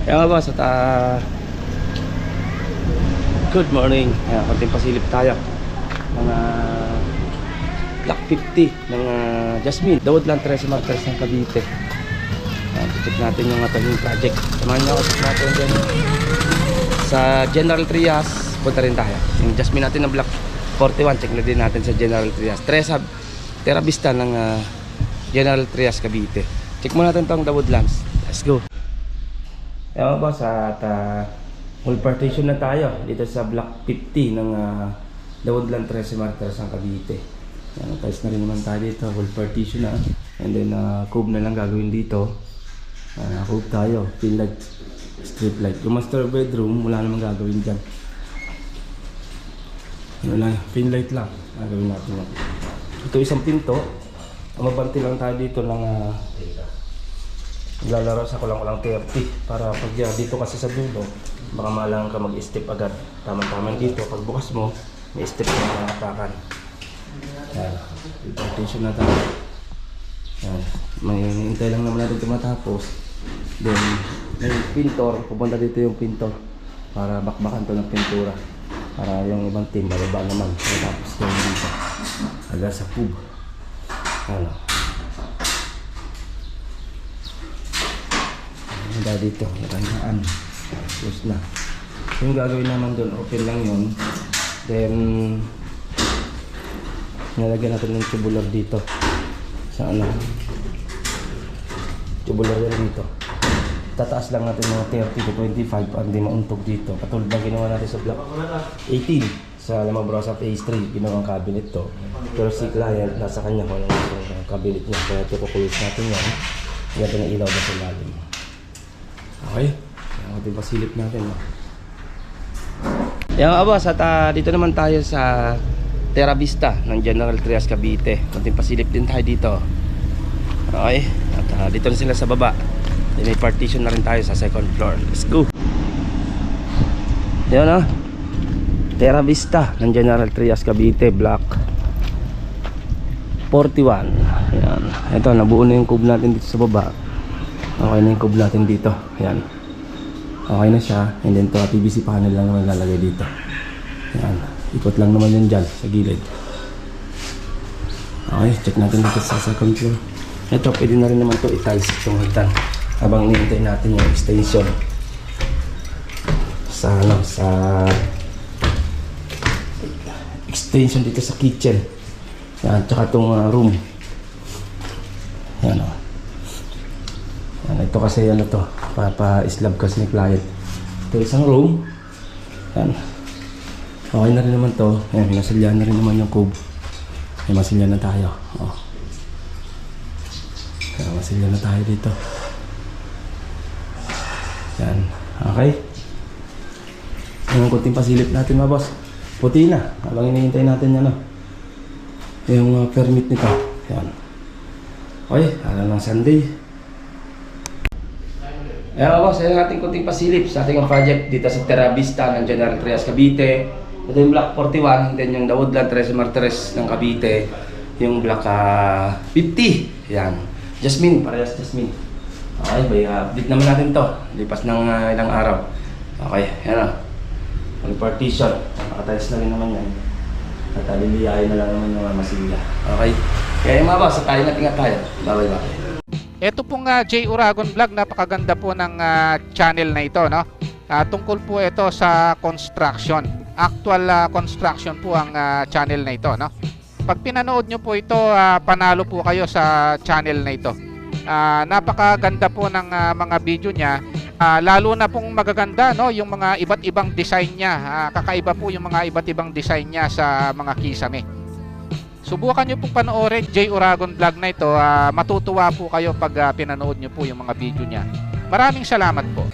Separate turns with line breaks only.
Kaya nga boss, at good morning. Ayan, konting pasilip tayo. Mga Block 50 ng Jasmine, Dawod lang Tres Martires ng Cavite. Ayan, check natin yung ating project. Samahan niyo ako, check natin dyan sa General Trias. Punta rin tayo. Yung Jasmine natin ng Block 41, check na din natin sa General Trias. Terra Vista ng General Trias, Cavite. Check muna natin itong Dawod Lands. Let's go. Ewan boss, at full partition na tayo dito sa Block 50 ng Dawod Lang 13 Martires ng Cavite. Yan, tiles na rin naman tayo dito, full partition na. And then cube na lang gagawin dito. Cube tayo, pin light, strip light. Yung master bedroom, wala namang gagawin dyan. Ano lang, pin light lang gagawin natin. Ito isang pinto. Mabanti lang tayo dito ng lalaro sa kulang-kulang 30 para pag dito kasi sa dulo baka malang ka mag-step agad. Tama-tama dito pag bukas mo may step na nakatakan. Yan, partition na tayo. Yan, may hintay lang naman natin ito matapos. Then may pintor, pupunta dito yung pintor para bakbakan to ng pintura para yung ibang team bababa naman matapos yung dito agad sa pub. Ano handa dito, nakandaan close na. Yung gagawin naman doon, open lang yun. Then nalagyan natin ng tubular dito sa ano, tubular yan dito. Tataas lang natin mga 30 to 25 para hindi mauntog dito, katulad na ginawa natin sa block 18 sa Lamabrosa Phase 3. Ginawang cabinet to, pero si client nasa kanya kung anong yung cabinet niya, kaya ito kukulis natin yan. Yan na ilaw na sa lalim. Okay, ating pasilip natin. Yan nga boss, at dito naman tayo sa Terra Vista ng General Trias, Cavite. Ating pasilip din tayo dito. Okay, at dito na sila sa baba. Then may partition na rin tayo sa second floor. Let's go. Yan Terra Vista ng General Trias, Cavite, Block 41. Yan. Ito, nabuo na yung cube natin dito sa baba. Okay na yung cube natin dito. Yan. Okay na siya. And then to PVC panel lang naman lalagay dito. Yan. Ikot lang naman yun dyan sa gilid. Okay, check natin dito sa second floor. Ito, pwede na rin naman to i-tiles itong hagdan habang hinihintay natin yung extension sa ano, sa extension dito sa kitchen. Yan, tsaka itong room. Yan o. Yan, ito kasi ano to, papa-slab kasi ni client. Ito isang room. Yan. Okay na rin naman to. Yan, nasilyan na rin naman yung cube. May masilyan na tayo. Oh. Kaya masilyan na tayo dito. Yan. Okay. Yung kunting pasilip natin mga boss. Puti na. Habang hinihintay natin yan yung permit nito. Yan. Okay, alam ng Sunday. Ayan boss, ayan ating kunting pasilip sa ating project dito sa Terra Vista ng General Trias, Cavite. Ito yung Block 41, then yung Dawod Lang 13 Martires ng Cavite. Yung Block 50. Yan. Jasmine, parehas Jasmine. Okay, may update naman natin to. Lipas ng ilang araw. Okay, yan Full partition. Nakatiles na rin naman yan. At liliyain na lang naman yung masilya. Okay. Kaya yung mga boss, tayo natin tayo. Bye-bye.
Ito pong J Uragon Vlog, napakaganda po ng channel na ito, no? Tungkol po ito sa construction. Actual construction po ang channel na ito, no? Pag pinanood nyo po ito, panalo po kayo sa channel na ito. Napakaganda po ng mga video niya. Lalo na pong magaganda, no, yung mga iba't ibang design niya. Kakaiba po yung mga iba't ibang design niya sa mga kisame. Subukan nyo pong panoorin J Uragon Vlog na ito. Matutuwa po kayo pag pinanood nyo po yung mga video niya. Maraming salamat po.